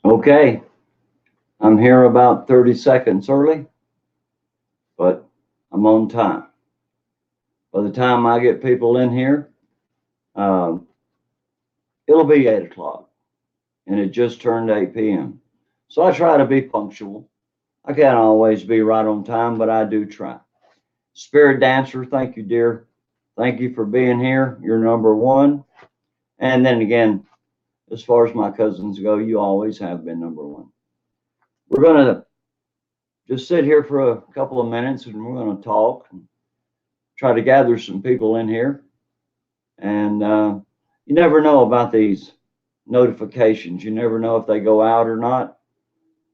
Okay, I'm here about 30 seconds early, but I'm on time. By the time I get people in here, um, it'll be 8 o'clock, and it just turned 8 p.m. So I try to be punctual. I can't always be right on time, but I do try. Spirit Dancer, thank you, dear. Thank you for being here. You're number one. And then again, as far as my cousins go, you always have been number one. We're going to just sit here for a couple of minutes and we're going to talk and try to gather some people in here. And you never know about these notifications. You never know if they go out or not.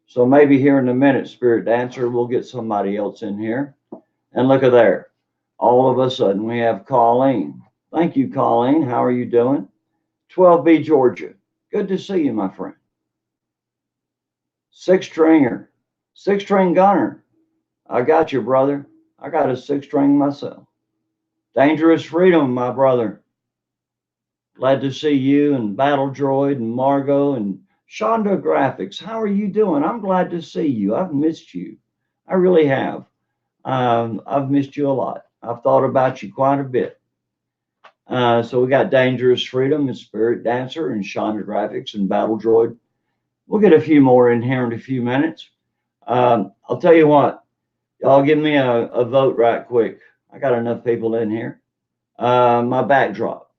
So maybe here in a minute, Spirit Dancer, we'll get somebody else in here. And look at there. All of a sudden, we have Colleen. Thank you, Colleen. How are you doing? 12B, Georgia. Good to see you, my friend. Six stringer, six string gunner. I got you, brother. I got a six string myself. Dangerous Freedom, my brother. Glad to see you and Battle Droid and Margot and Shonda Graphics. How are you doing? I'm glad to see you. I've missed you. I really have. I've missed you a lot. I've thought about you quite a bit. So we got Dangerous Freedom and Spirit Dancer and Shonda Graphics and Battle Droid. We'll get a few more in here in a few minutes. I'll tell you what, y'all give me a vote right quick. I got enough people in here. My backdrop.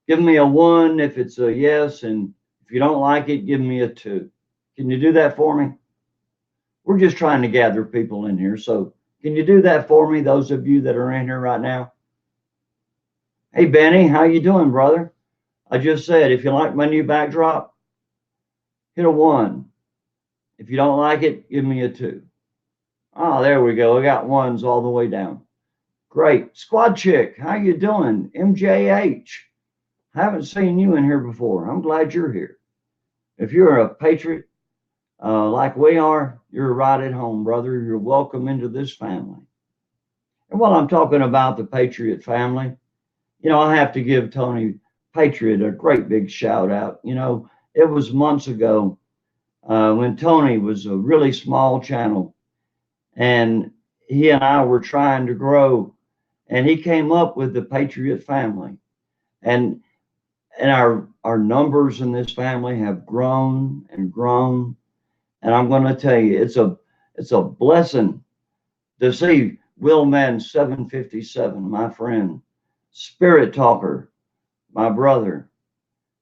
Give me a 1 if it's a yes, and if you don't like it, give me a 2. Can you do that for me? We're just trying to gather people in here. So can you do that for me, those of you that are in here right now? Hey, Benny, how you doing, brother? I just said, if you like my new backdrop, hit a 1. If you don't like it, give me a 2. Oh, there we go. I got 1s all the way down. Great. Squad Chick, how you doing? MJH. Haven't seen you in here before. I'm glad you're here. If you're a patriot like we are, you're right at home, brother. You're welcome into this family. And while I'm talking about the Patriot family, I have to give Tony Patriot a great big shout out. It was months ago when Tony was a really small channel and he and I were trying to grow, and he came up with the Patriot family. And our numbers in this family have grown and grown. And I'm going to tell you, it's a blessing to see Willman 757, my friend, Spirit Talker, my brother,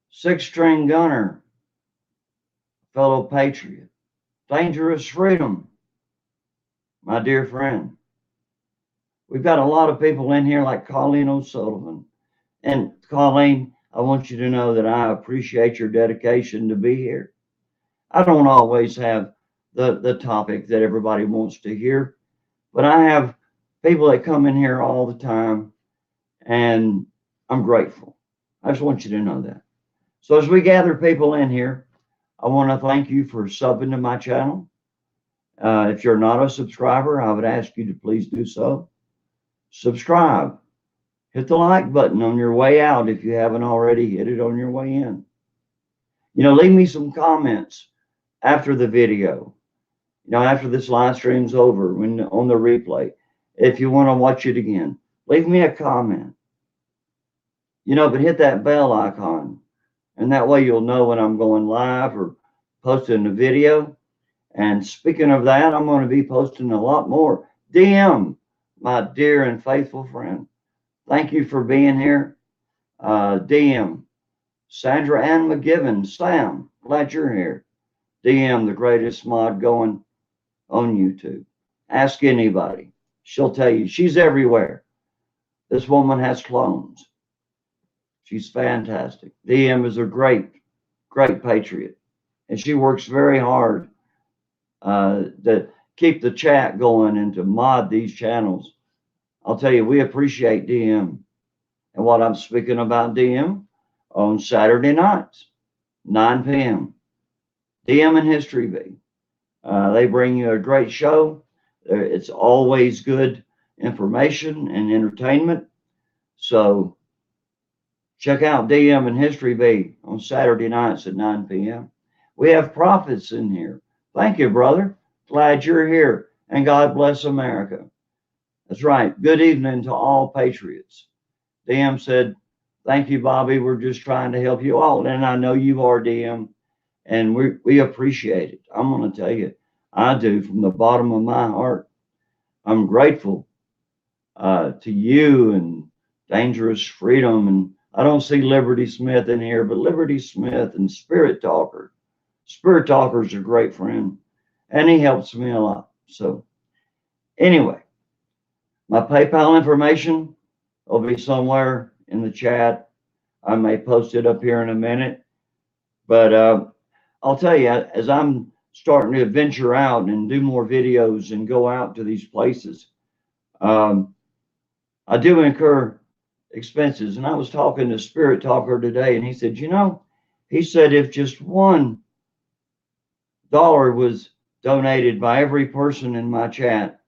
Six String Gunner, fellow patriot, Dangerous Freedom, my dear friend. We've got a lot of people in here like Colleen O'Sullivan. And Colleen, I want you to know that I appreciate your dedication to be here. I don't always have the topic that everybody wants to hear, but I have people that come in here all the time, and I'm grateful. I just want you to know that. So as we gather people in here, I want to thank you for subbing to my channel. If you're not a subscriber, I would ask you to please do so. Subscribe. Hit the like button on your way out if you haven't already. Hit it on your way in. Leave me some comments after the video. After this live stream's over, when on the replay, if you want to watch it again, leave me a comment. But hit that bell icon, and that way you'll know when I'm going live or posting a video. And speaking of that, I'm going to be posting a lot more. DM, my dear and faithful friend, thank you for being here. DM, Sandra Ann McGivens, Sam, glad you're here. DM, the greatest mod going on YouTube. Ask anybody. She'll tell you. She's everywhere. This woman has clones. She's fantastic. DM is a great, great patriot. And she works very hard to keep the chat going and to mod these channels. I'll tell you, we appreciate DM. And what I'm speaking about DM on Saturday nights, 9 p.m. DM and History B. They bring you a great show. It's always good information and entertainment. So check out DM and History B on Saturday nights at 9 p.m. We have prophets in here. Thank you, brother. Glad you're here. And God bless America. That's right. Good evening to all patriots. DM said, thank you, Bobby. We're just trying to help you all. And I know you are, DM. And we appreciate it. I'm going to tell you, I do from the bottom of my heart. I'm grateful to you and Dangerous Freedom. And I don't see Liberty Smith in here, but Liberty Smith and Spirit Talker. Spirit Talker's a great friend, and he helps me a lot. So anyway, my PayPal information will be somewhere in the chat. I may post it up here in a minute. But I'll tell you, as I'm starting to venture out and do more videos and go out to these places, I do incur expenses. And I was talking to Spirit Talker today, and he said, he said if just $1 was donated by every person in my chat,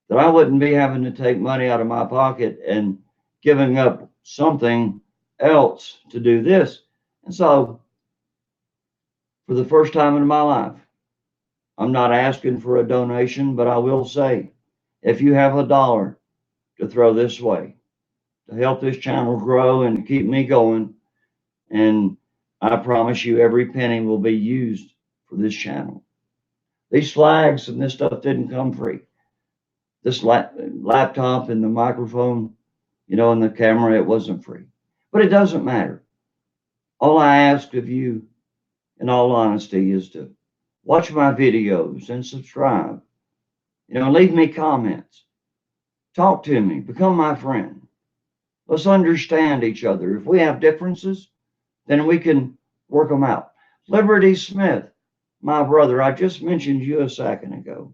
that I wouldn't be having to take money out of my pocket and giving up something else to do this. And so, for the first time in my life, I'm not asking for a donation, but I will say, if you have $1 to throw this way to help this channel grow and keep me going, and I promise you every penny will be used for this channel. These flags and this stuff didn't come free. This laptop and the microphone, and the camera, it wasn't free. But it doesn't matter. All I ask of you, in all honesty, is to watch my videos and subscribe. Leave me comments. Talk to me. Become my friend. Let's understand each other. If we have differences, then we can work them out. Liberty Smith, my brother, I just mentioned you a second ago.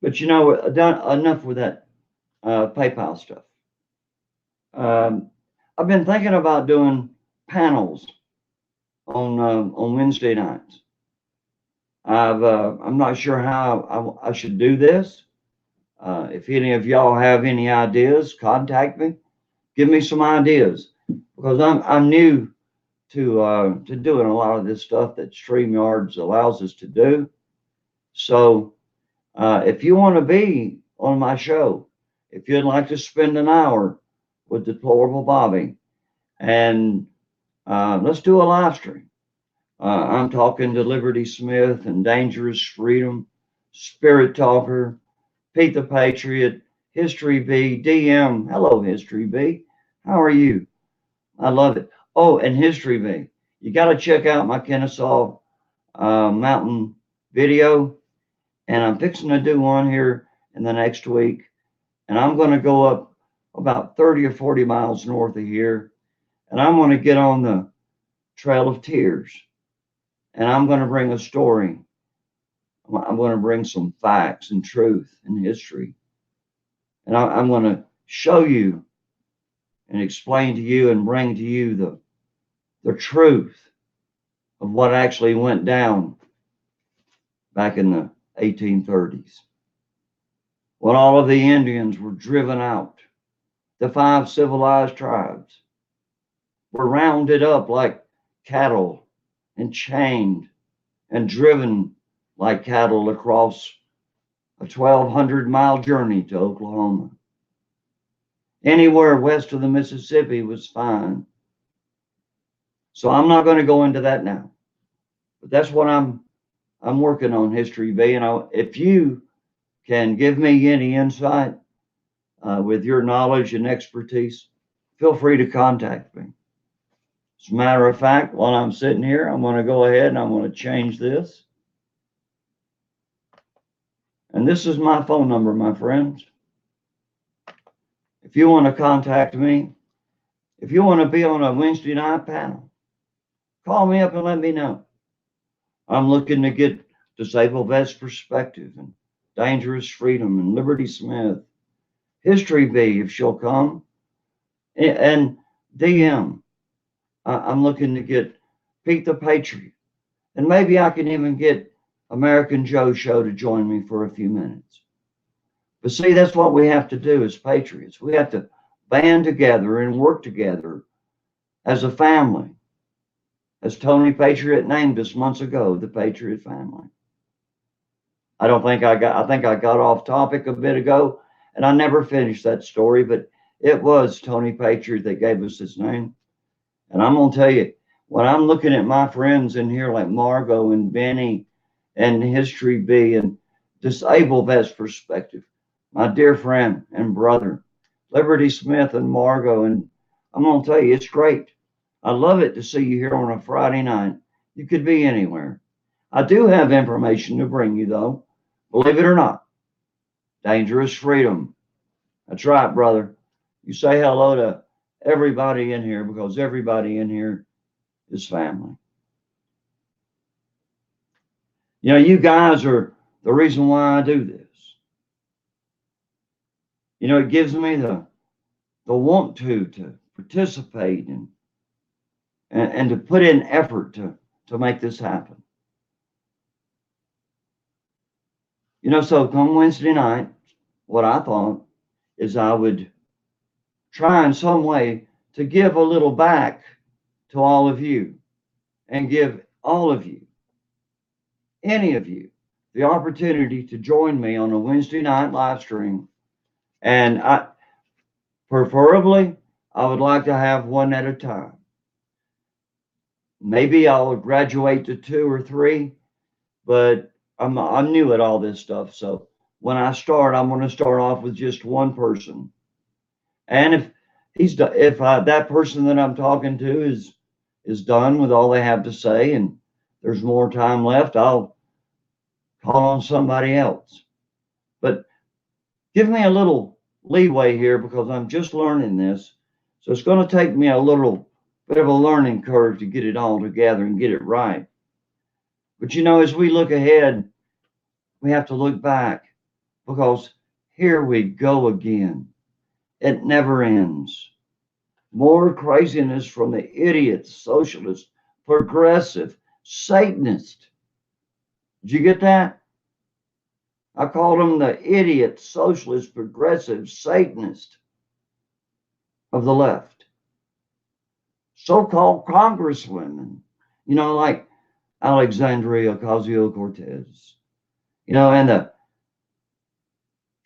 But enough with that PayPal stuff. I've been thinking about doing panels on Wednesday nights. I'm not sure how I should do this. If any of y'all have any ideas, contact me. Give me some ideas, because I'm new to doing a lot of this stuff that StreamYards allows us to do. So if you want to be on my show, if you'd like to spend an hour with Deplorable Bobby, and let's do a live stream. I'm talking to Liberty Smith and Dangerous Freedom, Spirit Talker, Pete the Patriot, History B, DM. Hello, History B. How are you? I love it. Oh, and History B, you got to check out my Kennesaw Mountain video. And I'm fixing to do one here in the next week. And I'm going to go up about 30 or 40 miles north of here. And I'm going to get on the Trail of Tears. And I'm going to bring a story. I'm going to bring some facts and truth and history. And I'm going to show you and explain to you and bring to you the truth of what actually went down back in the 1830s, when all of the Indians were driven out. The 5 civilized tribes were rounded up like cattle and chained and driven like cattle across a 1,200-mile journey to Oklahoma. Anywhere west of the Mississippi was fine. So I'm not going to go into that now, but that's what I'm working on, History B. And if you can give me any insight with your knowledge and expertise, feel free to contact me. As a matter of fact, while I'm sitting here, I'm going to go ahead and I'm going to change this. And this is my phone number, my friends. If you want to contact me, if you want to be on a Wednesday night panel, call me up and let me know. I'm looking to get Disabled Vets Perspective and Dangerous Freedom and Liberty Smith, History B, if she'll come, and DM. I'm looking to get Pete the Patriot, and maybe I can even get American Joe Show to join me for a few minutes. But see, that's what we have to do as patriots. We have to band together and work together as a family, as Tony Patriot named us months ago, the Patriot family. I think I got off topic a bit ago, and I never finished that story, but it was Tony Patriot that gave us his name. And I'm going to tell you, when I'm looking at my friends in here like Margot and Benny and History B and Disabled Vets Perspective, my dear friend and brother, Liberty Smith and Margot, and I'm going to tell you, it's great. I love it to see you here on a Friday night. You could be anywhere. I do have information to bring you, though. Believe it or not, dangerous freedom. That's right, brother. You say hello to everybody in here because everybody in here is family. You know, you guys are the reason why I do this. You know, it gives me the want to participate and to put in effort to make this happen. You know, so come Wednesday night, what I thought is I would try in some way to give a little back to all of you and give all of you, any of you, the opportunity to join me on a Wednesday night live stream. And preferably, I would like to have one at a time. Maybe I'll graduate to 2 or 3, but I'm new at all this stuff. So when I start, I'm going to start off with just one person. And if that person that I'm talking to is done with all they have to say and there's more time left, I'll call on somebody else. But give me a little leeway here because I'm just learning this. So it's going to take me a little bit of a learning curve to get it all together and get it right. But you know, as we look ahead, we have to look back because here we go again. It never ends. More craziness from the idiots, socialist, progressive, Satanist. Did you get that? I called them the idiot, socialist, progressive, Satanist of the left. So-called congresswomen, you know, like Alexandria Ocasio-Cortez, you know, and the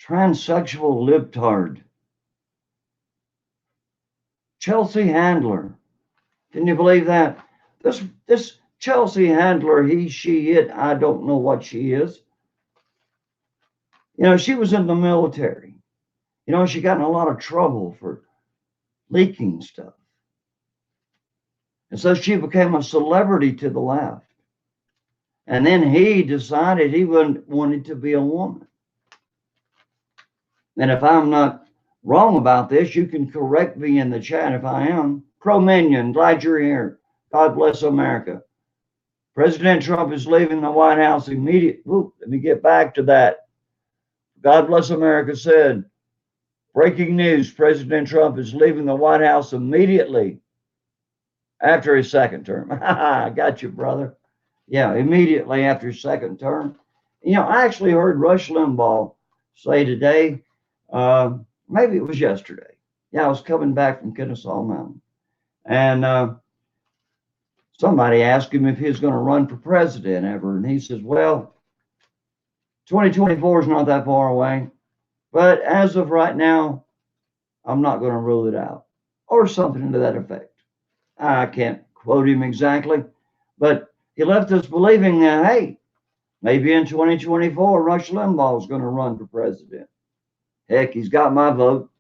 transsexual libtard, Chelsea Handler. Can you believe that? This Chelsea Handler, he, she, it, I don't know what she is. You know, she was in the military. You know, she got in a lot of trouble for leaking stuff. And so she became a celebrity to the left. And then he decided he wanted to be a woman. And if I'm not wrong about this, you can correct me in the chat if I am. Pro-Minion, glad you're here. God bless America. President Trump is leaving the White House immediately. Let me get back to that. God bless America said, breaking news, President Trump is leaving the White House immediately after his second term. I got you, brother. Yeah, immediately after his second term. You know, I actually heard Rush Limbaugh say today, maybe it was yesterday. Yeah, I was coming back from Kennesaw Mountain. And somebody asked him if he was going to run for president ever. And he says, well, 2024 is not that far away. But as of right now, I'm not going to rule it out. Or something to that effect. I can't quote him exactly. But he left us believing that, hey, maybe in 2024, Rush Limbaugh is going to run for president. Heck, he's got my vote.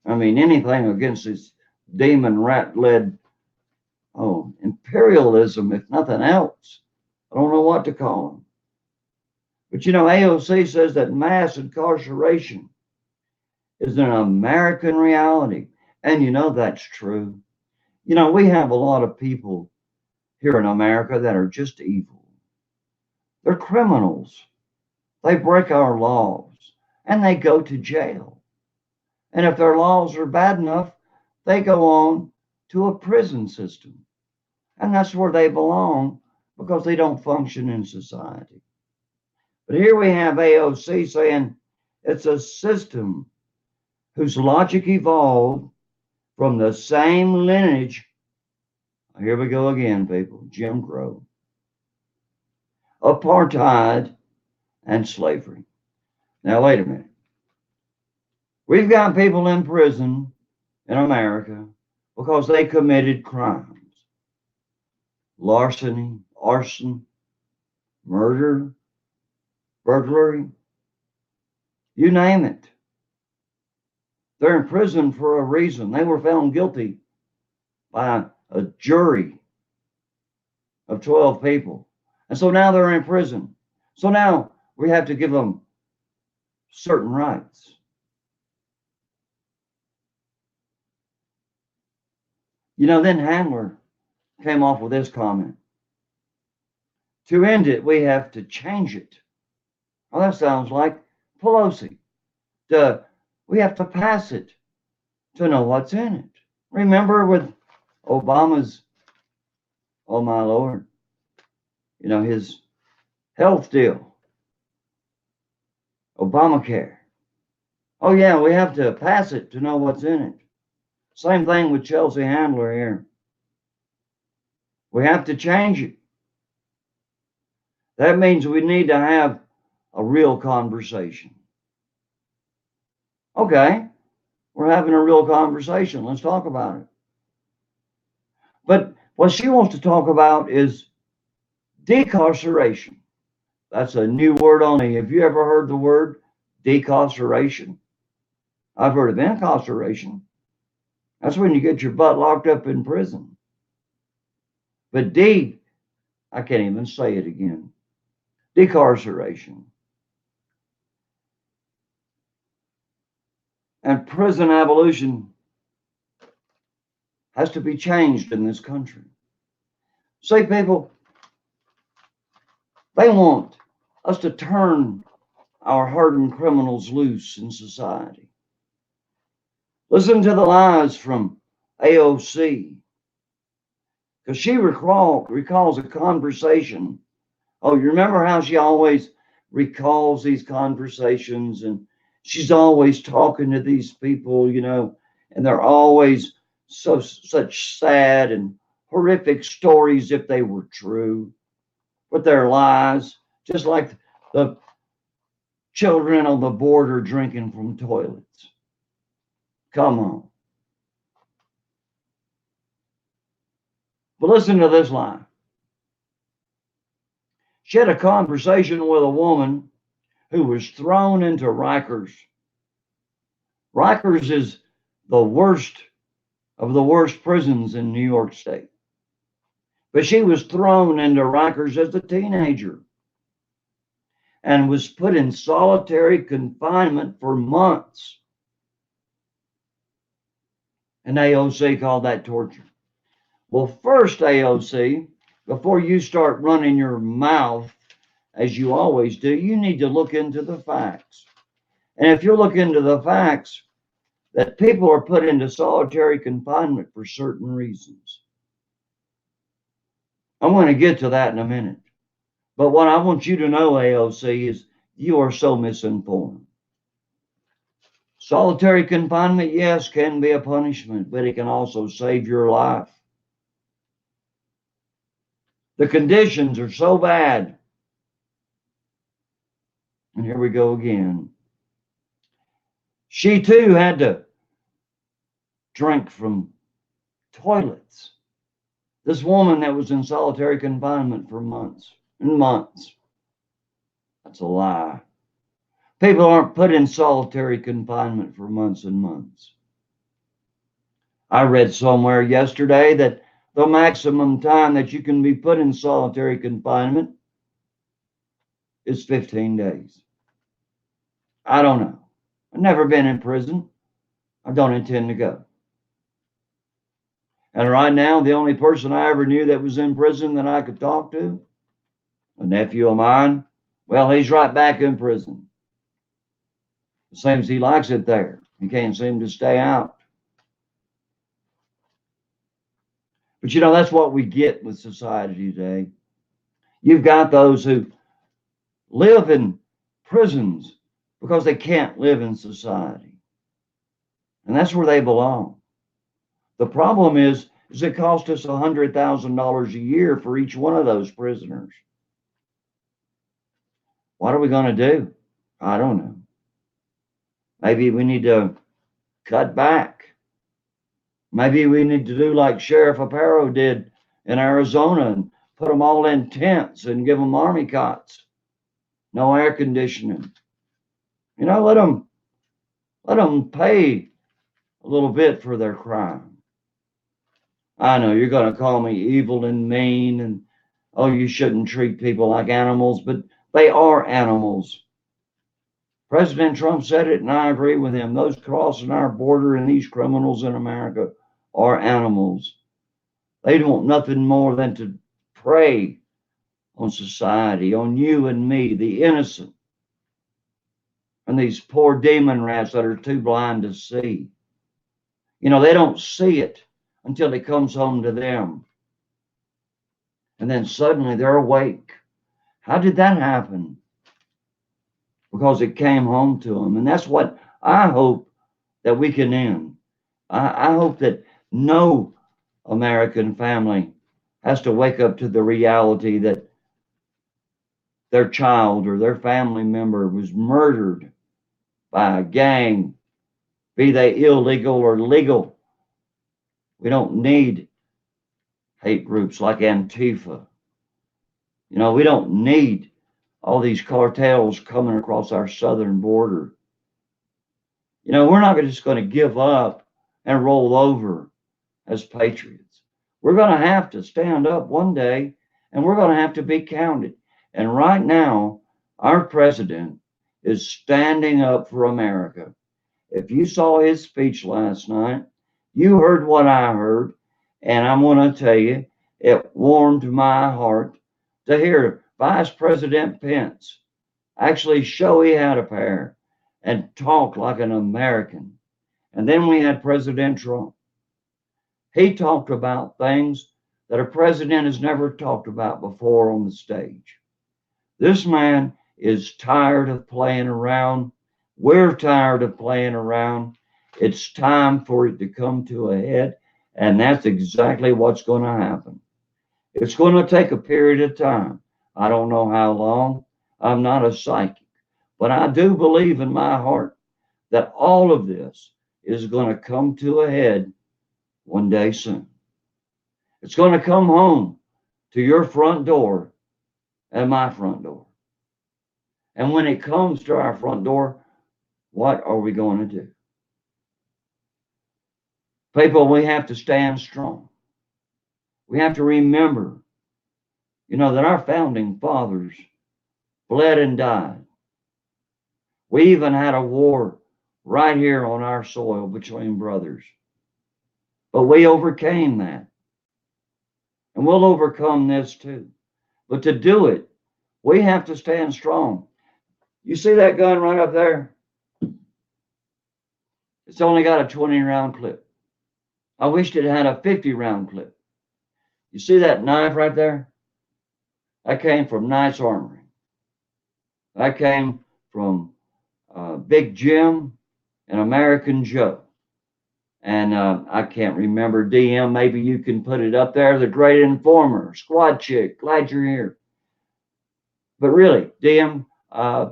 I mean, anything against this demon rat-led imperialism, if nothing else. I don't know what to call him. But you know, AOC says that mass incarceration is an American reality. And you know that's true. You know, we have a lot of people here in America that are just evil. They're criminals. They break our laws and they go to jail. And if their laws are bad enough, they go on to a prison system. And that's where they belong because they don't function in society. But here we have AOC saying it's a system whose logic evolved from the same lineage Here we go again, people. Jim Crow, apartheid, and slavery. Now, wait a minute. We've got people in prison in America because they committed crimes: larceny, arson, murder, burglary, you name it. They're in prison for a reason. They were found guilty by a jury of 12 people. And so now they're in prison. So now we have to give them certain rights. Then Handler came off with this comment: to end it, we have to change it. Well, that sounds like Pelosi. We have to pass it to know what's in it. Remember with Obama's, oh my Lord, his health deal, Obamacare. Oh yeah, we have to pass it to know what's in it. Same thing with Chelsea Handler here. We have to change it. That means we need to have a real conversation. Okay, we're having a real conversation. Let's talk about it. But what she wants to talk about is decarceration. That's a new word on me. Have you ever heard the word decarceration? I've heard of incarceration. That's when you get your butt locked up in prison. But I can't even say it again. Decarceration. And prison abolition has to be changed in this country. See, people, they want us to turn our hardened criminals loose in society. Listen to the lies from AOC, because she recalls a conversation. Oh, you remember how she always recalls these conversations, and she's always talking to these people, and they're always such sad and horrific stories if they were true, but they're lies, just like the children on the border drinking from toilets. Come on. But listen to this lie. She had a conversation with a woman who was thrown into Rikers. Rikers is the worst of the worst prisons in New York State. But she was thrown into Rikers as a teenager and was put in solitary confinement for months. And AOC called that torture. Well, first, AOC, before you start running your mouth, as you always do, you need to look into the facts. And if you look into the facts, that people are put into solitary confinement for certain reasons. I'm going to get to that in a minute. But what I want you to know, AOC, is you are so misinformed. Solitary confinement, yes, can be a punishment, but it can also save your life. The conditions are so bad. And here we go again. She too had to drink from toilets. This woman that was in solitary confinement for months and months. That's a lie. People aren't put in solitary confinement for months and months. I read somewhere yesterday that the maximum time that you can be put in solitary confinement is 15 days. I don't know. I've never been in prison. I don't intend to go. And right now, the only person I ever knew that was in prison that I could talk to, a nephew of mine, well, he's right back in prison. It seems he likes it there. He can't seem to stay out. But that's what we get with society today. You've got those who live in prisons because they can't live in society. And that's where they belong. The problem is is it cost us $100,000 a year for each one of those prisoners. What are we going to do? I don't know. Maybe we need to cut back. Maybe we need to do like Sheriff Aparo did in Arizona and put them all in tents and give them army cots. No air conditioning. You know, let them pay a little bit for their crime. I know you're going to call me evil and mean and, oh, you shouldn't treat people like animals, but they are animals. President Trump said it, and I agree with him. Those crossing our border and these criminals in America are animals. They don't want nothing more than to prey on society, on you and me, the innocent, and these poor demon rats that are too blind to see. You know, they don't see it until it comes home to them. And then suddenly they're awake. How did that happen? Because it came home to them. And that's what I hope that we can end. I hope that no American family has to wake up to the reality that their child or their family member was murdered by a gang, be they illegal or legal. We don't need hate groups like Antifa. You know, we don't need all these cartels coming across our southern border. You know, we're not just going to give up and roll over as patriots. We're going to have to stand up one day, and we're going to have to be counted. And right now, our president is standing up for America. If you saw his speech last night, you heard what I heard, and I'm going to tell you, it warmed my heart to hear Vice President Pence actually show he had a pair and talk like an American. And then we had President Trump. He talked about things that a president has never talked about before on the stage. This man is tired of playing around. We're tired of playing around. It's time for it to come to a head, and that's exactly what's going to happen. It's going to take a period of time. I don't know how long. I'm not a psychic, but I do believe in my heart that all of this is going to come to a head one day soon. It's going to come home to your front door and my front door. And when it comes to our front door, what are we going to do? People, we have to stand strong. We have to remember, you know, that our founding fathers bled and died. We even had a war right here on our soil between brothers. But we overcame that. And we'll overcome this too. But to do it, we have to stand strong. You see that gun right up there? It's only got a 20-round clip. I wished it had a 50-round clip. You see that knife right there? That came from Knight's Armory. That came from Big Jim and American Joe. And I can't remember, DM, maybe you can put it up there. The Great Informer, Squad Chick, glad you're here. But really, DM, I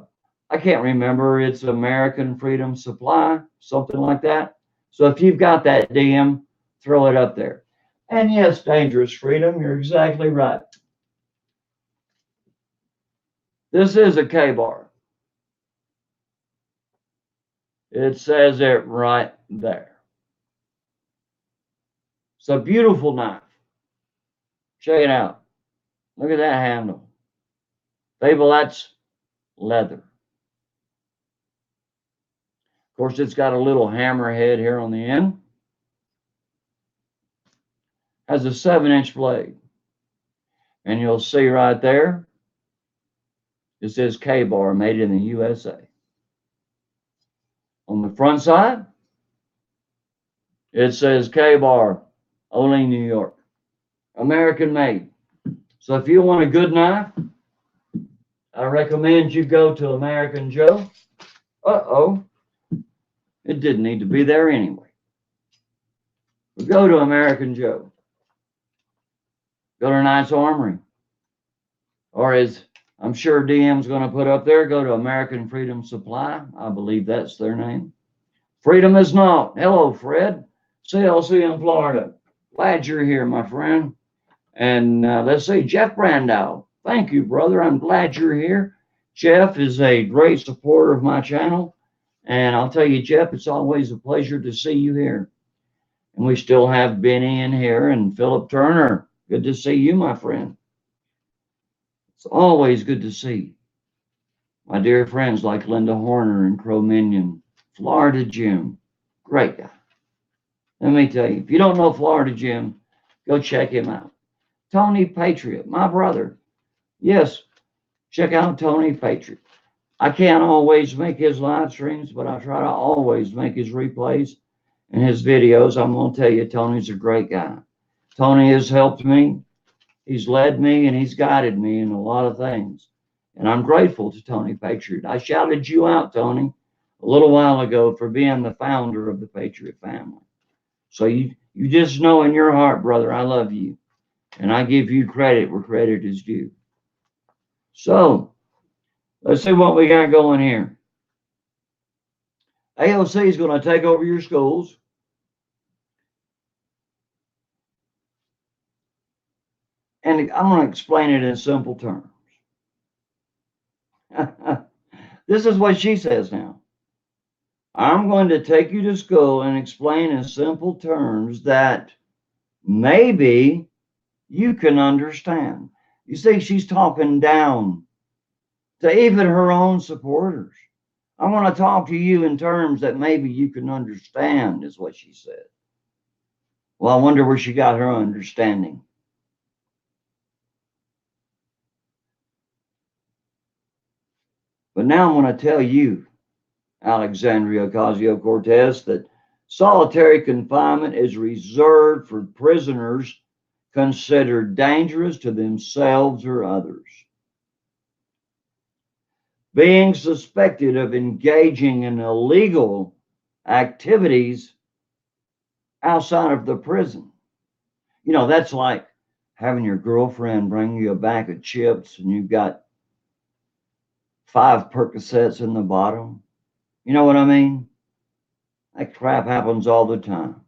can't remember. It's American Freedom Supply, something like that. So if you've got that, DM, throw it up there. And yes, Dangerous Freedom, you're exactly right. This is a K-bar. It says it right there. It's a beautiful knife. Check it out. Look at that handle. Fable, that's leather. Of course, it's got a little hammerhead here on the end. Has a 7-inch blade. And you'll see right there, it says K-bar, made in the USA. On the front side, it says K-bar, only New York. American made. So if you want a good knife, I recommend you go to American Joe. Uh-oh. It didn't need to be there anyway. But go to American Joe. Go to Knight's Armory. Or as I'm sure DM's going to put up there, go to American Freedom Supply. I believe that's their name. Freedom is not. Hello, Fred. CLC in Florida. Glad you're here, my friend. And let's see, Jeff Brandow. Thank you, brother. I'm glad you're here. Jeff is a great supporter of my channel. And I'll tell you, Jeff, it's always a pleasure to see you here. And we still have Benny in here and Philip Turner. Good to see you, my friend. It's always good to see my dear friends like Linda Horner and Crow Minion. Florida Jim, great guy. Let me tell you, if you don't know Florida Jim, go check him out. Tony Patriot, my brother. Yes, check out Tony Patriot. I can't always make his live streams, but I try to always make his replays and his videos. I'm going to tell you, Tony's a great guy. Tony has helped me. He's led me and he's guided me in a lot of things. And I'm grateful to Tony Patriot. I shouted you out, Tony, a little while ago for being the founder of the Patriot family. So you just know in your heart, brother, I love you. And I give you credit where credit is due. So let's see what we got going here. AOC is going to take over your schools. And I'm going to explain it in simple terms. This is what she says now. I'm going to take you to school and explain in simple terms that maybe you can understand. You see, she's talking down to even her own supporters. I want to talk to you in terms that maybe you can understand, is what she said. Well, I wonder where she got her understanding. But now I'm going to tell you, Alexandria Ocasio-Cortez, that solitary confinement is reserved for prisoners considered dangerous to themselves or others. Being suspected of engaging in illegal activities outside of the prison. You know, that's like having your girlfriend bring you a bag of chips and you've got 5 Percocets in the bottom. You know what I mean? That crap happens all the time.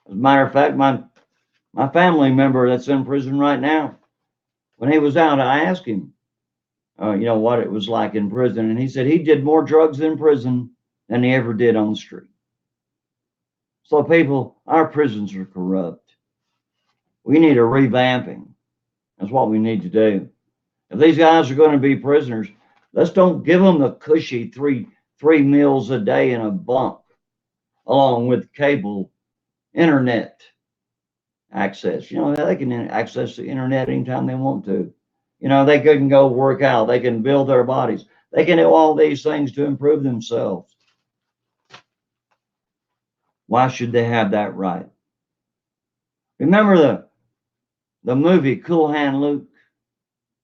As a matter of fact, my family member that's in prison right now, when he was out, I asked him, you know, what it was like in prison. And he said he did more drugs in prison than he ever did on the street. So people, our prisons are corrupt. We need a revamping. That's what we need to do. If these guys are going to be prisoners, let's don't give them the cushy three meals a day in a bunk, along with cable internet access. You know, they can access the internet anytime they want to. You know, they can go work out. They can build their bodies. They can do all these things to improve themselves. Why should they have that right? Remember the movie Cool Hand Luke?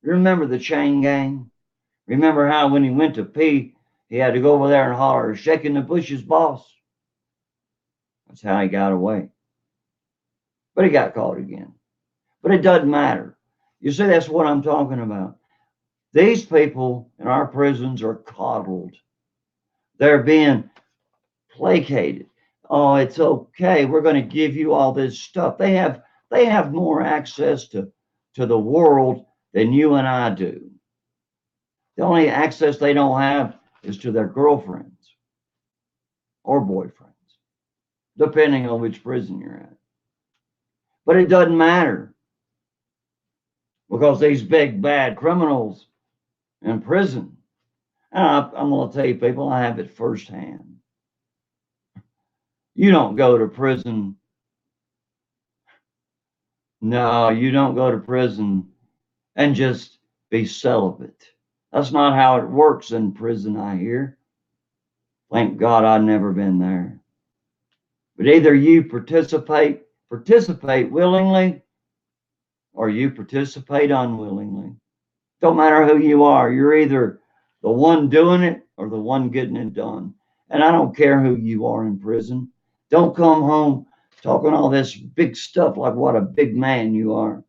Remember the chain gang? Remember how when he went to pee, he had to go over there and holler, "Shaking the bushes, boss." That's how he got away. But he got caught again. But it doesn't matter. You see, that's what I'm talking about. These people in our prisons are coddled. They're being placated. Oh, it's okay. We're going to give you all this stuff. They have more access to the world than you and I do. The only access they don't have is to their girlfriends or boyfriends, depending on which prison you're at. But it doesn't matter, because these big bad criminals in prison, and I'm going to tell you, people, I have it firsthand. You don't go to prison. No, you don't go to prison and just be celibate. That's not how it works in prison, I hear. Thank God I've never been there. But either you participate willingly, or you participate unwillingly. Don't matter who you are. You're either the one doing it or the one getting it done. And I don't care who you are in prison. Don't come home talking all this big stuff like what a big man you are.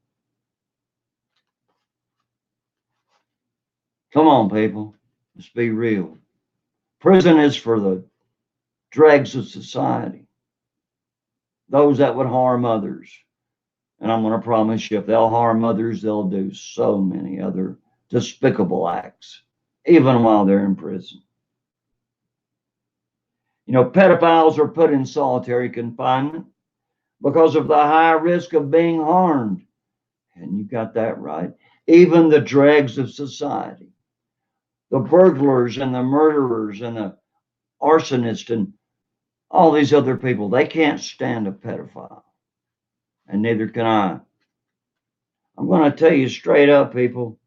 Come on, people. Let's be real. Prison is for the dregs of society, those that would harm others. And I'm going to promise you, if they'll harm others, they'll do so many other despicable acts, even while they're in prison. You know, pedophiles are put in solitary confinement because of the high risk of being harmed. And you got that right. Even the dregs of society, the burglars and the murderers and the arsonists and all these other people, they can't stand a pedophile. And neither can I. I'm going to tell you straight up, people,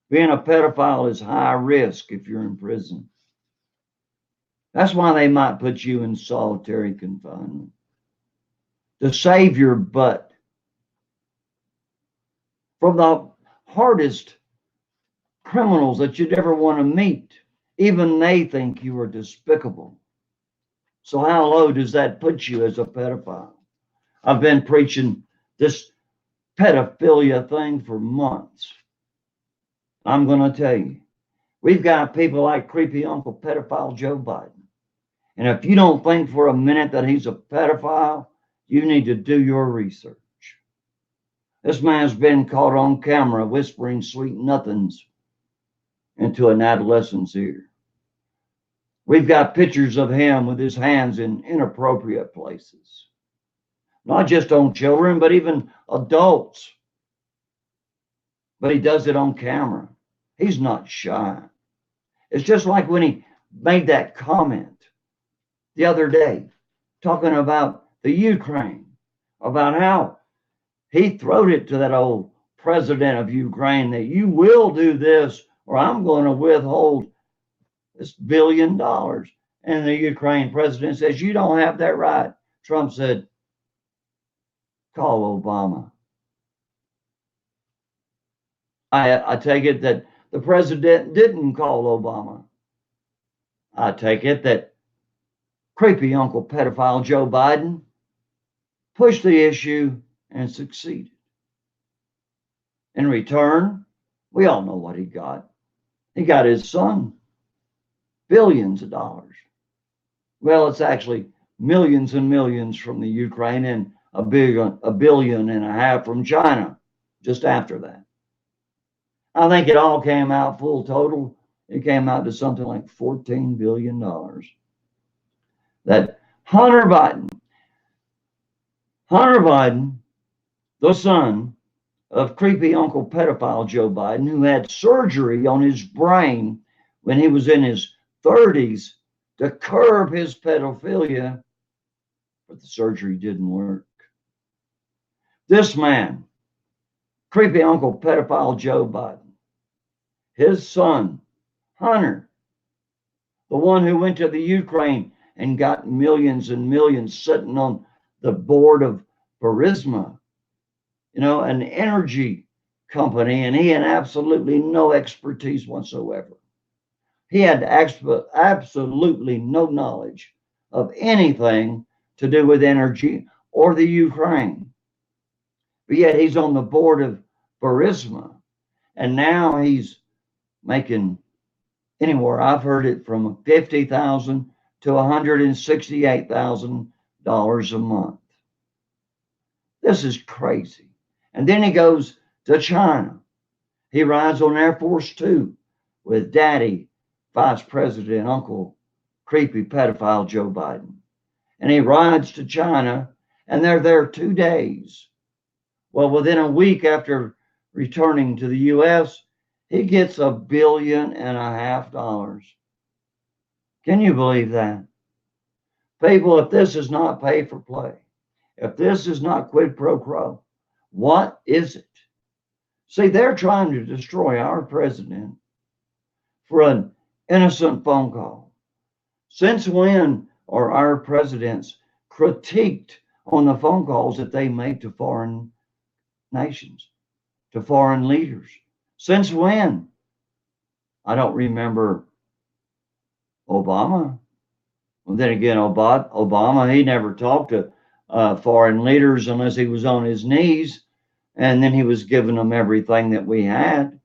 being a pedophile is high risk if you're in prison. That's why they might put you in solitary confinement, to save your butt from the hardest criminals that you'd ever want to meet. Even they think you are despicable. So how low does that put you as a pedophile? I've been preaching this pedophilia thing for months. I'm going to tell you, we've got people like creepy Uncle Pedophile Joe Biden. And if you don't think for a minute that he's a pedophile, you need to do your research. This man's been caught on camera whispering sweet nothings into an adolescent's ear. We've got pictures of him with his hands in inappropriate places, not just on children, but even adults. But he does it on camera. He's not shy. It's just like when he made that comment the other day, talking about the Ukraine, about how he throwed it to that old president of Ukraine that you will do this or I'm going to withhold this $1 billion. And the Ukraine president says, you don't have that right. Trump said, call Obama. I take it that the president didn't call Obama. I take it that creepy Uncle Pedophile Joe Biden pushed the issue and succeeded. In return, we all know what he got. He got his son billions of dollars. Well, it's actually millions and millions from the Ukraine and a billion and a half from China just after that. I think it all came out full total. It came out to something like $14 billion. That Hunter Biden, the son of creepy Uncle Pedophile Joe Biden, who had surgery on his brain when he was in his 30s to curb his pedophilia, but the surgery didn't work. This man, creepy Uncle Pedophile Joe Biden, his son, Hunter, the one who went to the Ukraine and got millions and millions sitting on the board of Burisma, you know, an energy company, and he had absolutely no expertise whatsoever. He had absolutely no knowledge of anything to do with energy or the Ukraine. But yet he's on the board of Burisma, and now he's making anywhere, I've heard it from $50,000 to $168,000 a month. This is crazy. And then he goes to China. He rides on Air Force Two with Daddy, Vice President, Uncle creepy pedophile Joe Biden. And he rides to China, and they're there 2 days. Well, within a week after returning to the U.S., he gets $1.5 billion. Can you believe that? People, if this is not pay for play, if this is not quid pro quo, what is it? See, they're trying to destroy our president for an innocent phone call. Since when are our presidents critiqued on the phone calls that they make to foreign nations, to foreign leaders? Since when? I don't remember Obama. Well, then again, Obama, he never talked to foreign leaders unless he was on his knees, and then he was giving them everything that we had,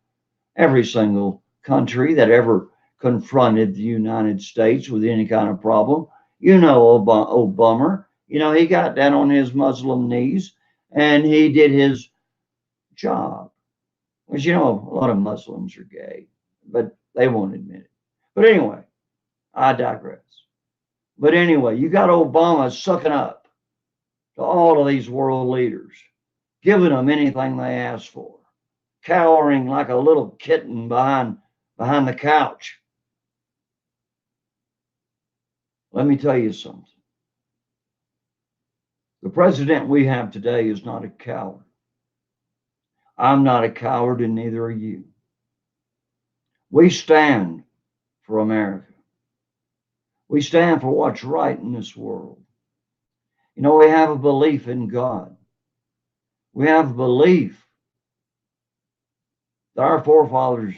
every single country that ever confronted the United States with any kind of problem. You know, Obama, you know, he got down on his Muslim knees and he did his job. Because, you know, a lot of Muslims are gay, but they won't admit it. But anyway, I digress. But anyway, you got Obama sucking up to all of these world leaders, giving them anything they ask for, cowering like a little kitten behind the couch. Let me tell you something. The president we have today is not a coward. I'm not a coward, and neither are you. We stand for America. We stand for what's right in this world. You know, we have a belief in God. We have a belief that our forefathers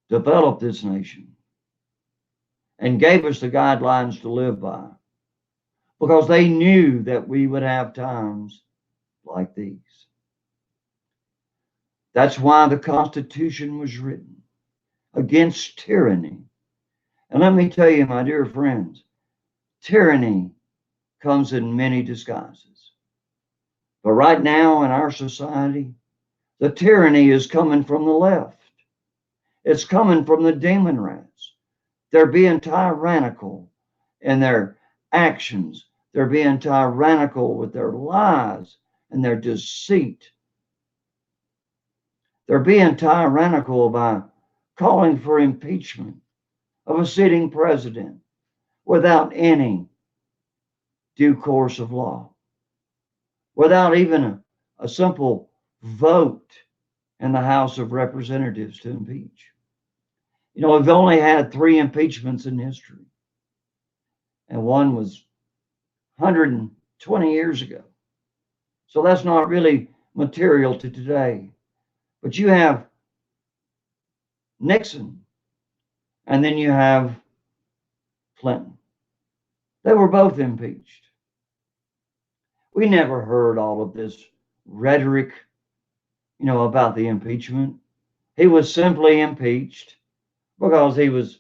developed this nation and gave us the guidelines to live by because they knew that we would have times like these. That's why the Constitution was written, against tyranny. And let me tell you, my dear friends, tyranny comes in many disguises. But right now in our society, the tyranny is coming from the left. It's coming from the demon rats. They're being tyrannical in their actions. They're being tyrannical with their lies and their deceit. They're being tyrannical by calling for impeachment of a sitting president without any due course of law, without even a simple vote in the House of Representatives to impeach. You know, we've only had 3 impeachments in history, and one was 120 years ago. So that's not really material to today. But you have Nixon, and then you have Clinton. They were both impeached. We never heard all of this rhetoric, you know, about the impeachment. He was simply impeached because he was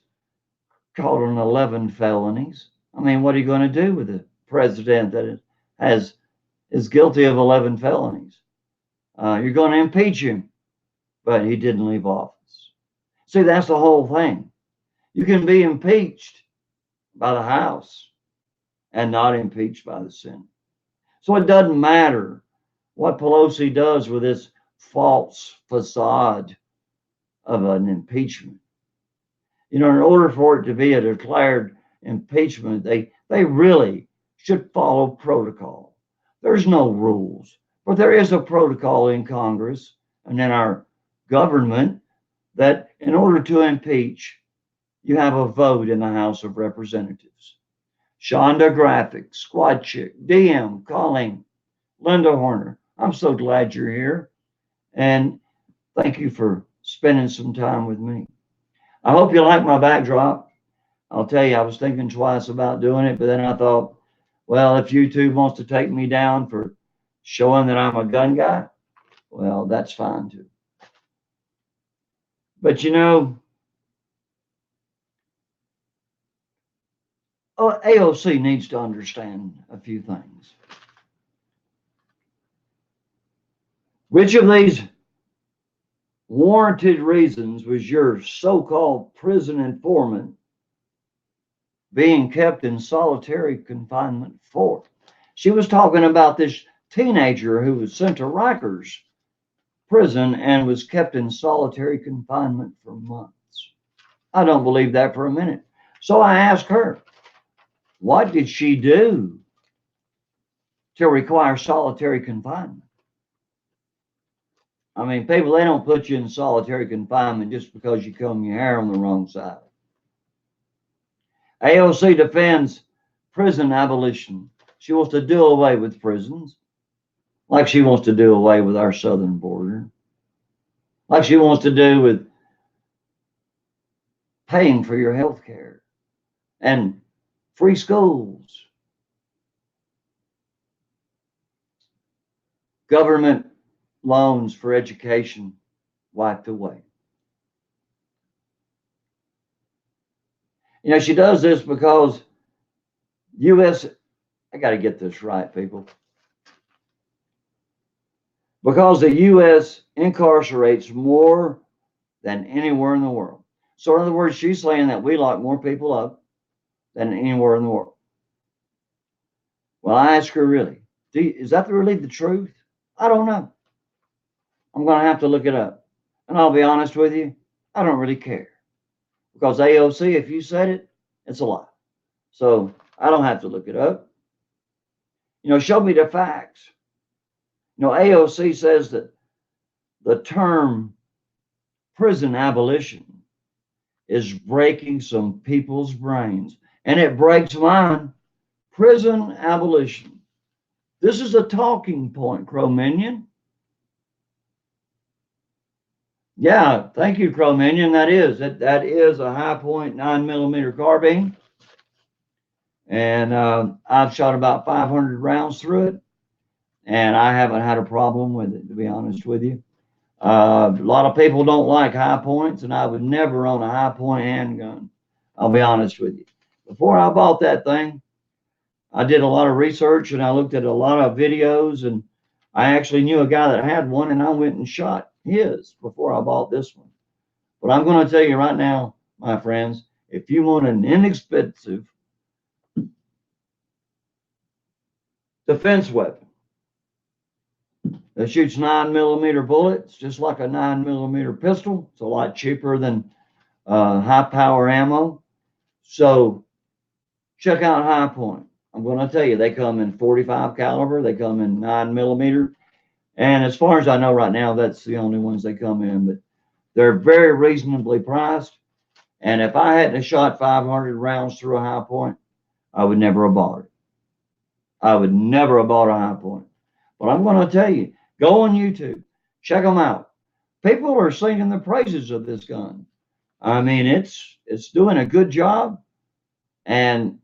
caught on 11 felonies. I mean, what are you going to do with a president that is guilty of 11 felonies? You're going to impeach him, but he didn't leave office. See, that's the whole thing. You can be impeached by the House and not impeached by the Senate. So it doesn't matter what Pelosi does with this false facade of an impeachment. You know, in order for it to be a declared impeachment, they really should follow protocol. There's no rules, but there is a protocol in Congress and in our government that in order to impeach, you have a vote in the House of Representatives. Shonda Graphic, Squad Chick, DM, Colleen, Linda Horner, I'm so glad you're here. And thank you for spending some time with me. I hope you like my backdrop. I'll tell you, I was thinking twice about doing it, but then I thought, well, if YouTube wants to take me down for showing that I'm a gun guy, well, that's fine too. But you know, AOC needs to understand a few things. Which of these warranted reasons was your so-called prison informant being kept in solitary confinement for? She was talking about this teenager who was sent to Rikers prison and was kept in solitary confinement for months. I don't believe that for a minute. So I asked her, what did she do to require solitary confinement? I mean, people, they don't put you in solitary confinement just because you comb your hair on the wrong side. AOC defends prison abolition. She wants to do away with prisons, like she wants to do away with our southern border, like she wants to do with paying for your health care and free schools, government loans for education, wiped away. You know, she does this because U.S. I got to get this right, people. Because the U.S. incarcerates more than anywhere in the world. So, in other words, she's saying that we lock more people up than anywhere in the world. Well, I ask her, really, is that really the truth? I don't know. I'm going to have to look it up. And I'll be honest with you, I don't really care. Because AOC, if you said it, it's a lie. So I don't have to look it up. You know, show me the facts. You know, AOC says that the term prison abolition is breaking some people's brains. And it breaks mine. Prison abolition. This is a talking point, Crow Minion. Yeah, thank you, Crow Minion. That is a high point 9mm carbine. And I've shot about 500 rounds through it. And I haven't had a problem with it, to be honest with you. A lot of people don't like high points, and I would never own a high point handgun. I'll be honest with you. Before I bought that thing, I did a lot of research and I looked at a lot of videos, and I actually knew a guy that had one, and I went and shot his before I bought this one. But I'm going to tell you right now, my friends, if you want an inexpensive defense weapon that shoots 9mm bullets, just like a 9mm pistol, it's a lot cheaper than high power ammo. So check out High Point. I'm going to tell you, they come in 45 caliber, they come in 9mm, and as far as I know right now, that's the only ones they come in. But they're very reasonably priced. And if I hadn't shot 500 rounds through a High Point, I would never have bought it. I would never have bought a High Point. But I'm going to tell you, go on YouTube, check them out. People are singing the praises of this gun. I mean, it's doing a good job, and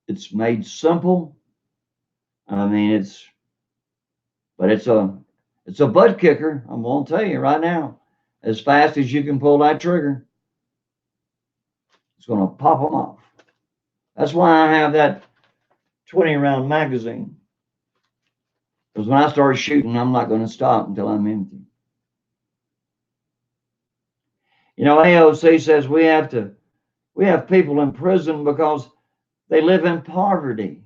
it's made simple. I mean, it's a butt kicker. I'm going to tell you right now, as fast as you can pull that trigger, it's going to pop them off. That's why I have that 20-round magazine. Because when I start shooting, I'm not going to stop until I'm empty. You know, AOC says we have people in prison because they live in poverty.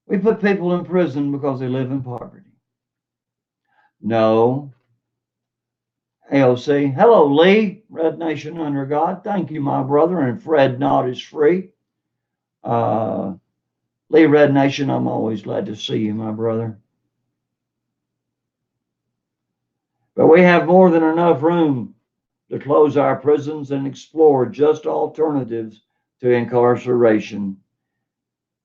We put people in prison because they live in poverty. No. AOC. Hello, Lee, Red Nation Under God. Thank you, my brother. And Fred Not is free. Lee, Red Nation, I'm always glad to see you, my brother. But we have more than enough room to close our prisons and explore just alternatives to incarceration.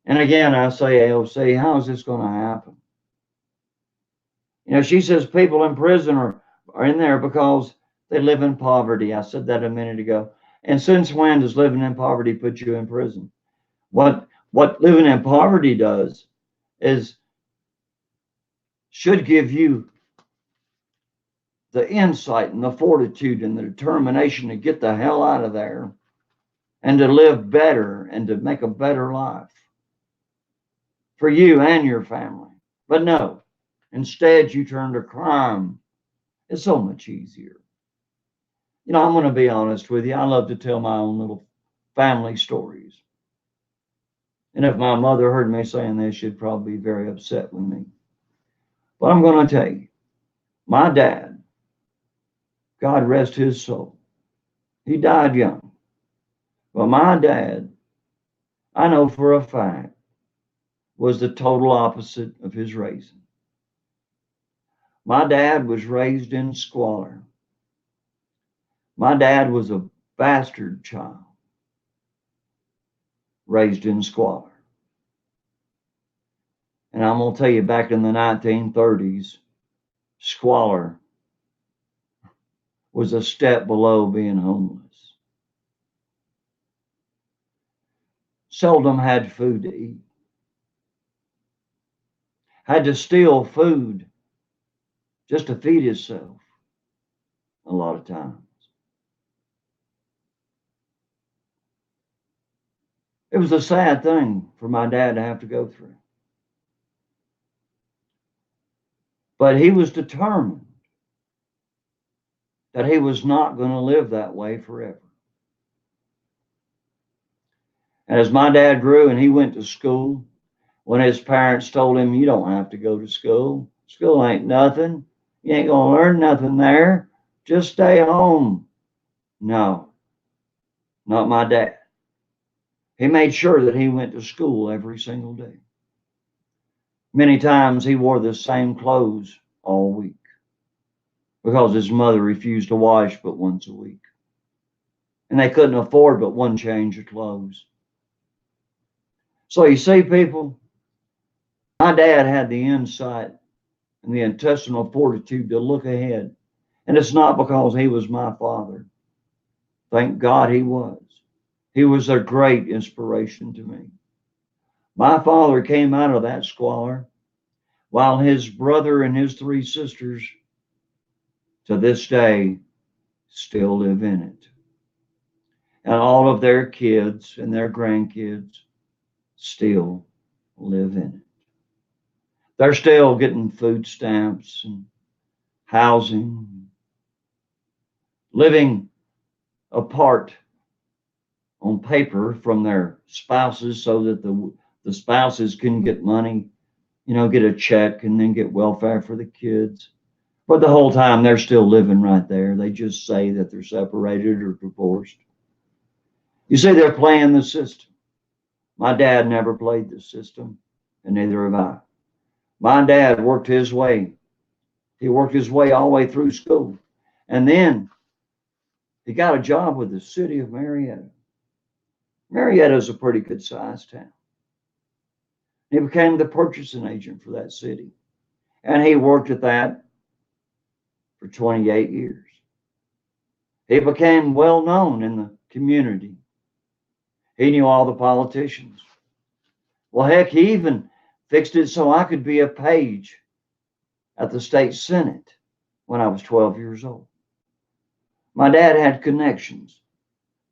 And again, I say, AOC, how is this going to happen? You know, she says people in prison are in there because they live in poverty. I said that a minute ago. And since when does living in poverty put you in prison? What living in poverty does is should give you the insight and the fortitude and the determination to get the hell out of there and to live better and to make a better life for you and your family. But no, instead you turn to crime. It's so much easier. You know, I'm going to be honest with you. I love to tell my own little family stories. And if my mother heard me saying this, she'd probably be very upset with me. But I'm going to tell you, my dad, God rest his soul, he died young. But my dad, I know for a fact, was the total opposite of his raising. My dad was raised in squalor. My dad was a bastard child, raised in squalor. And I'm going to tell you, back in the 1930s, squalor was a step below being homeless. Seldom had food to eat. Had to steal food just to feed himself a lot of times. It was a sad thing for my dad to have to go through. But he was determined that he was not going to live that way forever. And as my dad grew and he went to school, when his parents told him, you don't have to go to school. School ain't nothing. You ain't going to learn nothing there. Just stay home. No, not my dad. He made sure that he went to school every single day. Many times he wore the same clothes all week because his mother refused to wash but once a week. And they couldn't afford but one change of clothes. So you see, people, my dad had the insight and the intestinal fortitude to look ahead. And it's not because he was my father. Thank God he was. He was a great inspiration to me. My father came out of that squalor while his brother and his three sisters to this day still live in it. And all of their kids and their grandkids still live in it. They're still getting food stamps and housing, living apart on paper from their spouses so that the spouses can get money, get a check and then get welfare for the kids. But the whole time they're still living right there. They just say that they're separated or divorced. You see, they're playing the system. My dad never played the system, and neither have I. My dad worked his way. He worked his way all the way through school. And then he got a job with the city of Marietta. Marietta is a pretty good sized town. He became the purchasing agent for that city. And he worked at that for 28 years. He became well known in the community. He knew all the politicians. Well, heck, he even fixed it so I could be a page at the state senate when I was 12 years old. My dad had connections,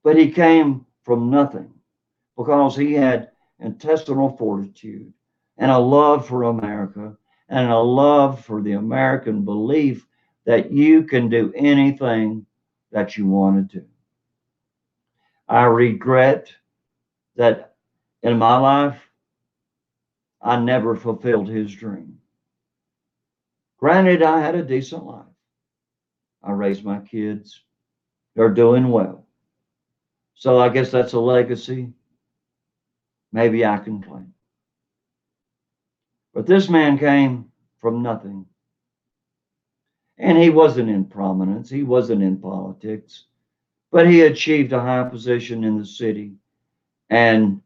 but he came from nothing because he had intestinal fortitude and a love for America and a love for the American belief that you can do anything that you want to do. I regret that in my life, I never fulfilled his dream. Granted, I had a decent life. I raised my kids. They're doing well. So I guess that's a legacy maybe I can claim. But this man came from nothing. And he wasn't in prominence. He wasn't in politics. But he achieved a high position in the city. And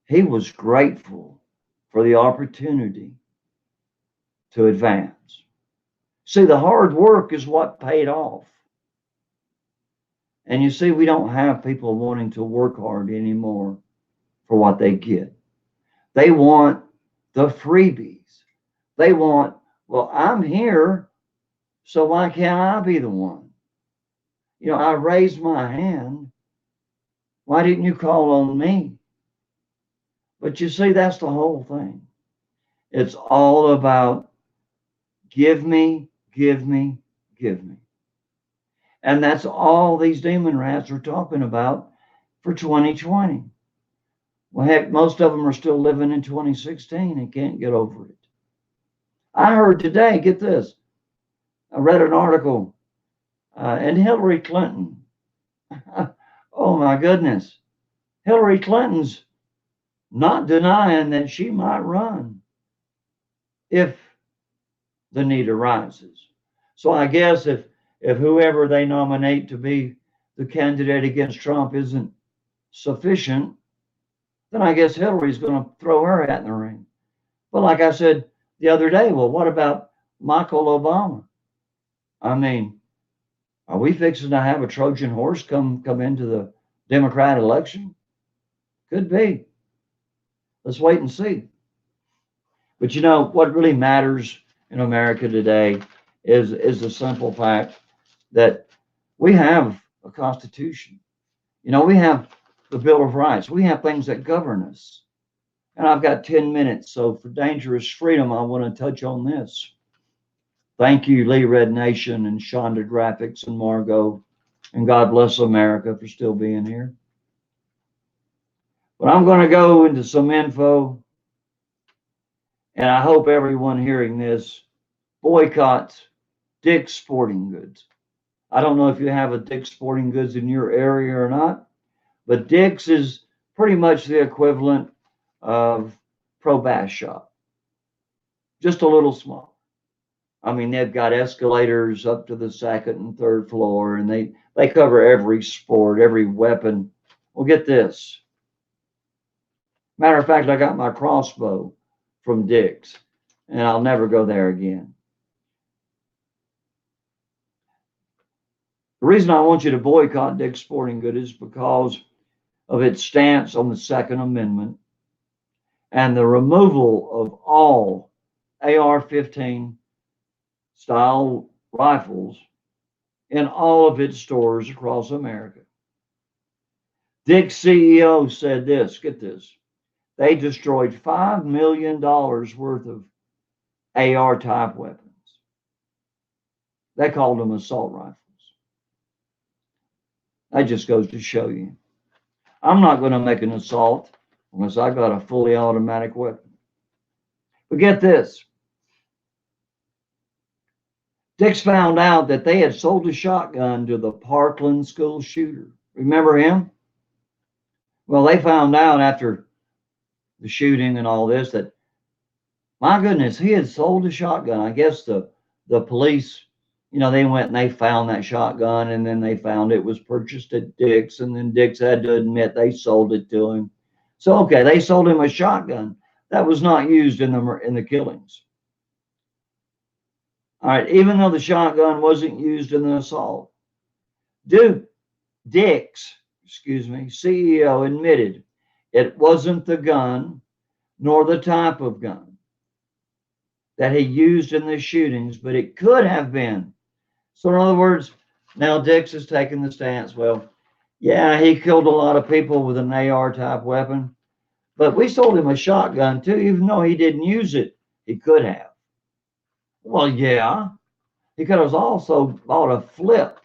he was grateful for the opportunity to advance. See, the hard work is what paid off. And you see, we don't have people wanting to work hard anymore for what they get. They want the freebies. They want, well, I'm here, so why can't I be the one? I raised my hand. Why didn't you call on me? But you see, that's the whole thing. It's all about give me, give me, give me. And that's all these demon rats are talking about for 2020. Well, heck, most of them are still living in 2016 and can't get over it. I heard today, get this, I read an article, and Hillary Clinton, oh my goodness, Hillary Clinton's not denying that she might run if the need arises. So I guess if whoever they nominate to be the candidate against Trump isn't sufficient, then I guess Hillary's going to throw her hat in the ring. But like I said the other day, well, what about Michael Obama? I mean, are we fixing to have a Trojan horse come into the Democrat election? Could be. Let's wait and see. But what really matters in America today is the simple fact that we have a constitution. You know, we have the Bill of Rights. We have things that govern us. And I've got 10 minutes. So for Dangerous Freedom, I want to touch on this. Thank you, Lee Red Nation and Shonda Graphics and Margot. And God bless America for still being here. But I'm going to go into some info. And I hope everyone hearing this boycotts Dick's Sporting Goods. I don't know if you have a Dick's Sporting Goods in your area or not, but Dick's is pretty much the equivalent of Pro Bass Shop, just a little small. I mean, they've got escalators up to the second and third floor, and they cover every sport, every weapon. Well, get this. Matter of fact, I got my crossbow from Dick's, and I'll never go there again. The reason I want you to boycott Dick's Sporting Goods is because of its stance on the Second Amendment and the removal of all AR-15 style rifles in all of its stores across America. Dick's CEO said this, get this, they destroyed $5 million worth of AR type weapons. They called them assault rifles. That just goes to show you. I'm not going to make an assault unless I got a fully automatic weapon. But get this. Dick's found out that they had sold a shotgun to the Parkland school shooter. Remember him? Well, they found out after the shooting and all this that, my goodness, he had sold a shotgun. I guess the police, you know, they went and they found that shotgun, and then they found it was purchased at Dick's, and then Dick's had to admit they sold it to him. So, okay, they sold him a shotgun that was not used in the killings. All right, even though the shotgun wasn't used in the assault, Dick's CEO admitted it wasn't the gun nor the type of gun that he used in the shootings, but it could have been. So in other words, now Dick's is taking the stance, well, yeah, he killed a lot of people with an AR type weapon, but we sold him a shotgun too, even though he didn't use it. He could have. Well, yeah, he could have also bought a flip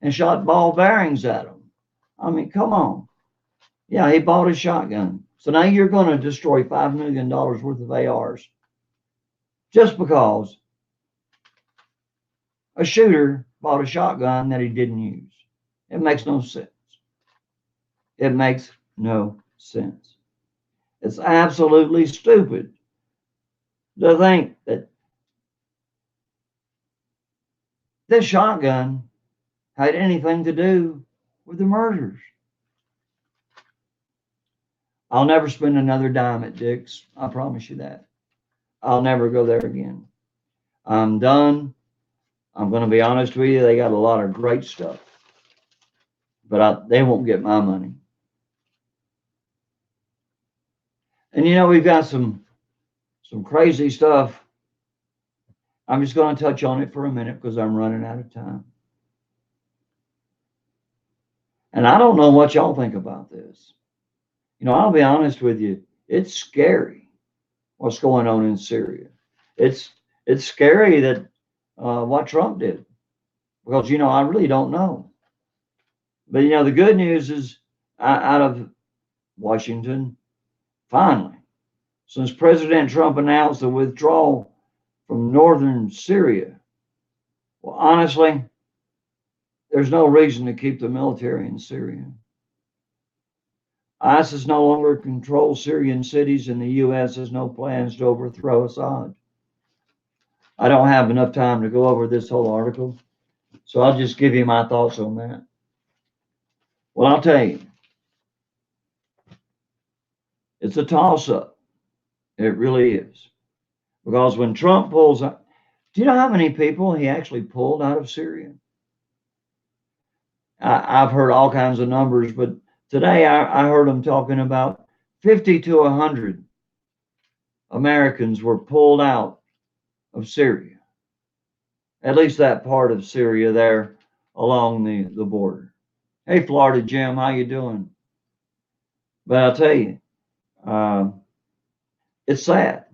and shot ball bearings at him. I mean, come on. Yeah, he bought a shotgun. So now you're going to destroy $5 million worth of ARs just because a shooter bought a shotgun that he didn't use. It makes no sense. It makes no sense. It's absolutely stupid to think that this shotgun had anything to do with the murders. I'll never spend another dime at Dick's. I promise you that. I'll never go there again. I'm done. I'm going to be honest with you. They got a lot of great stuff, but they won't get my money. And you know, we've got some crazy stuff. I'm just going to touch on it for a minute because I'm running out of time. And I don't know what y'all think about this. You know, I'll be honest with you. It's scary what's going on in Syria. It's scary that what Trump did, because, you know, I really don't know. But, you know, the good news is out of Washington, finally, since President Trump announced the withdrawal from northern Syria, well, honestly, there's no reason to keep the military in Syria. ISIS no longer controls Syrian cities, and the U.S. has no plans to overthrow Assad. I don't have enough time to go over this whole article, so I'll just give you my thoughts on that. Well, I'll tell you, it's a toss-up. It really is. Because when Trump pulls out, do you know how many people he actually pulled out of Syria? I've heard all kinds of numbers, but today I heard them talking about 50 to 100 Americans were pulled out of Syria, at least that part of Syria there along the border. Hey, Florida Jim, how you doing? But I'll tell you, it's sad.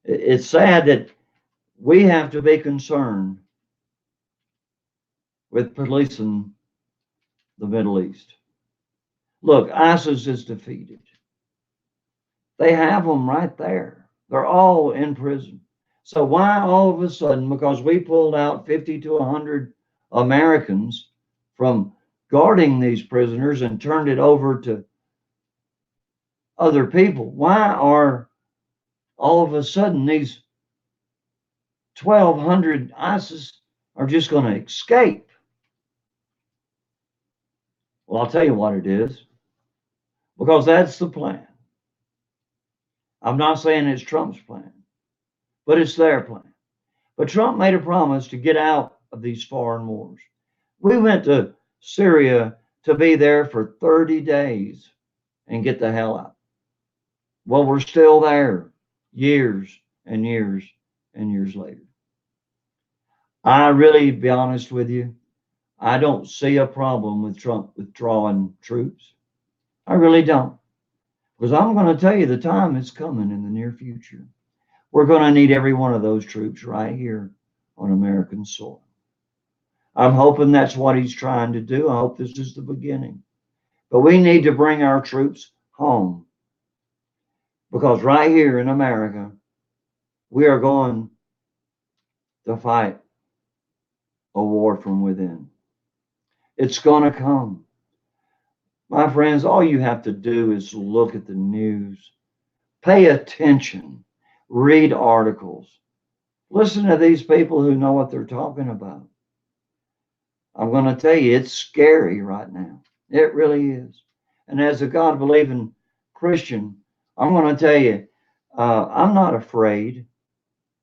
It's sad that we have to be concerned with policing the Middle East. Look, ISIS is defeated. They have them right there. They're all in prison. So why all of a sudden, because we pulled out 50 to 100 Americans from guarding these prisoners and turned it over to other people, why are all of a sudden these 1,200 ISIS are just going to escape? Well, I'll tell you what it is, because that's the plan. I'm not saying it's Trump's plan, but it's their plan. But Trump made a promise to get out of these foreign wars. We went to Syria to be there for 30 days and get the hell out. Well, we're still there years and years and years later. I really, to be honest with you, I don't see a problem with Trump withdrawing troops. I really don't. Because I'm going to tell you, the time is coming in the near future. We're going to need every one of those troops right here on American soil. I'm hoping that's what he's trying to do. I hope this is the beginning. But we need to bring our troops home. Because right here in America, we are going to fight a war from within. It's going to come. My friends, all you have to do is look at the news, pay attention, read articles, listen to these people who know what they're talking about. I'm going to tell you, it's scary right now. It really is. And as a God-believing Christian, I'm going to tell you, I'm not afraid.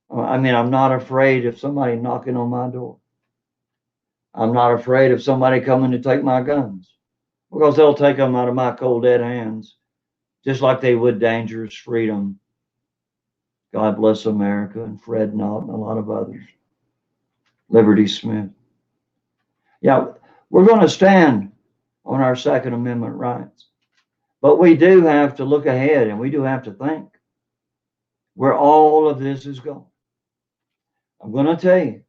I'm not afraid of somebody knocking on my door. I'm not afraid of somebody coming to take my guns, because they'll take them out of my cold, dead hands, just like they would Dangerous Freedom, God Bless America, and Fred Knott, and a lot of others, Liberty Smith. Yeah, we're going to stand on our Second Amendment rights, but we do have to look ahead, and we do have to think where all of this is going. I'm going to tell you,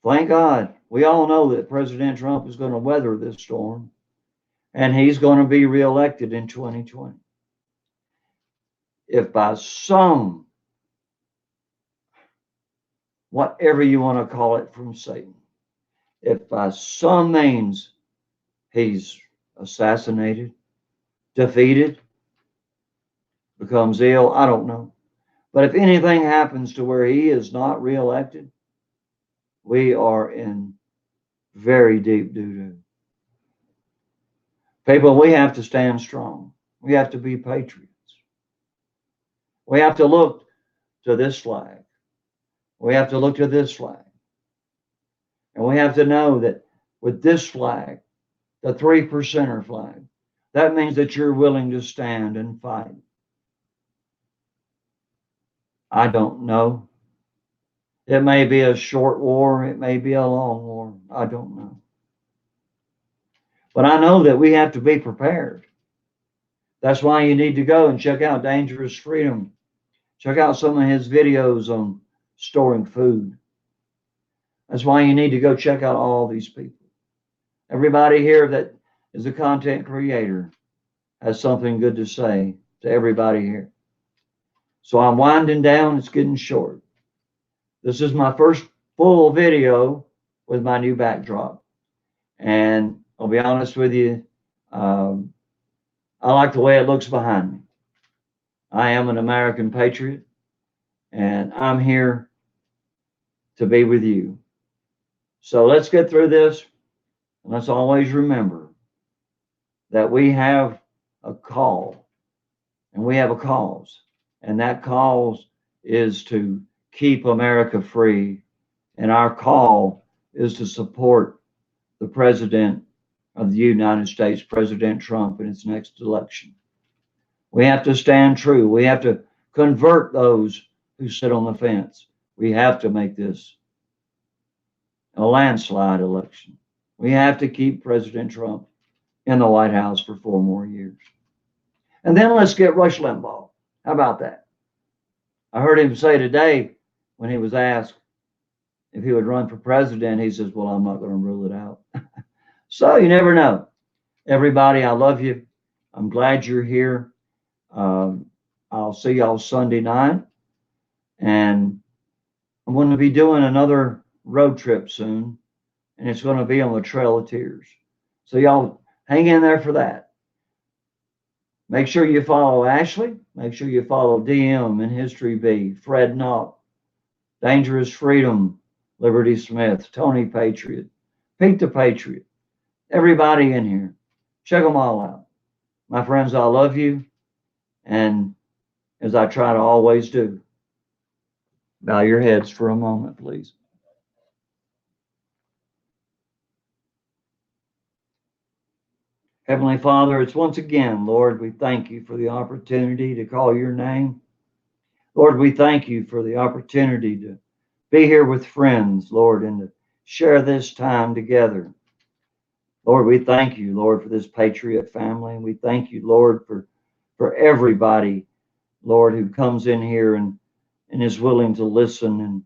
thank God, we all know that President Trump is going to weather this storm, and he's going to be reelected in 2020. If by some, whatever you want to call it from Satan, if by some means he's assassinated, defeated, becomes ill, I don't know. But if anything happens to where he is not reelected, we are in very deep doo-doo. People, we have to stand strong. We have to be patriots. We have to look to this flag. We have to look to this flag. And we have to know that with this flag, the 3%er flag, that means that you're willing to stand and fight. I don't know. It may be a short war. It may be a long war. I don't know. But I know that we have to be prepared. That's why you need to go and check out Dangerous Freedom. Check out some of his videos on storing food. That's why you need to go check out all these people. Everybody here that is a content creator has something good to say to everybody here. So I'm winding down. It's getting short. This is my first full video with my new backdrop. And I'll be honest with you, I like the way it looks behind me. I am an American patriot, and I'm here to be with you. So let's get through this, and let's always remember that we have a call, and we have a cause, and that cause is to keep America free, and our call is to support the President of the United States, President Trump, in its next election. We have to stand true. We have to convert those who sit on the fence. We have to make this a landslide election. We have to keep President Trump in the White House for 4 more years. And then let's get Rush Limbaugh. How about that? I heard him say today when he was asked if he would run for president, he says, well, I'm not going to rule it out. So you never know. Everybody, I love you. I'm glad you're here. I'll see y'all Sunday night. And I'm going to be doing another road trip soon. And it's going to be on the Trail of Tears. So y'all hang in there for that. Make sure you follow Ashley. Make sure you follow DM and History B, Fred Knott, Dangerous Freedom, Liberty Smith, Tony Patriot, Pete the Patriot, everybody in here. Check them all out. My friends, I love you. And as I try to always do, bow your heads for a moment, please. Heavenly Father, it's once again, Lord, we thank you for the opportunity to call your name. Lord, we thank you for the opportunity to be here with friends, Lord, and to share this time together. Lord, we thank you, Lord, for this Patriot family. We thank you, Lord, for everybody, Lord, who comes in here and is willing to listen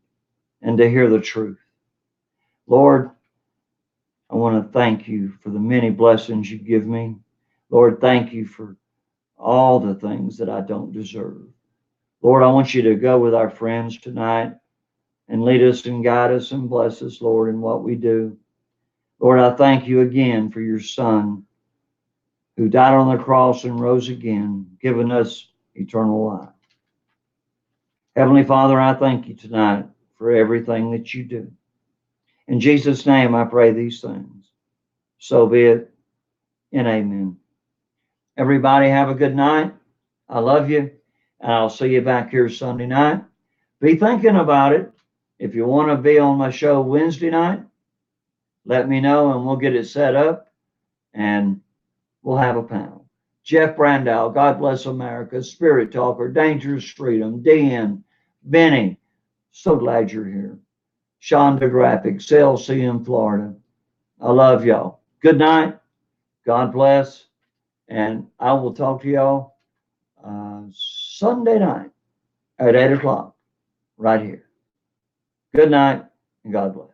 and to hear the truth. Lord, I want to thank you for the many blessings you give me. Lord, thank you for all the things that I don't deserve. Lord, I want you to go with our friends tonight and lead us and guide us and bless us, Lord, in what we do. Lord, I thank you again for your Son who died on the cross and rose again, giving us eternal life. Heavenly Father, I thank you tonight for everything that you do. In Jesus' name, I pray these things. So be it, and amen. Everybody have a good night. I love you, and I'll see you back here Sunday night. Be thinking about it. If you want to be on my show Wednesday night, let me know, and we'll get it set up, and we'll have a panel. Jeff Brandow, God Bless America, Spirit Talker, Dangerous Freedom, Dan, Benny, so glad you're here. Shonda Graphic, CLC in Florida. I love y'all. Good night. God bless. And I will talk to y'all Sunday night at 8 o'clock right here. Good night and God bless.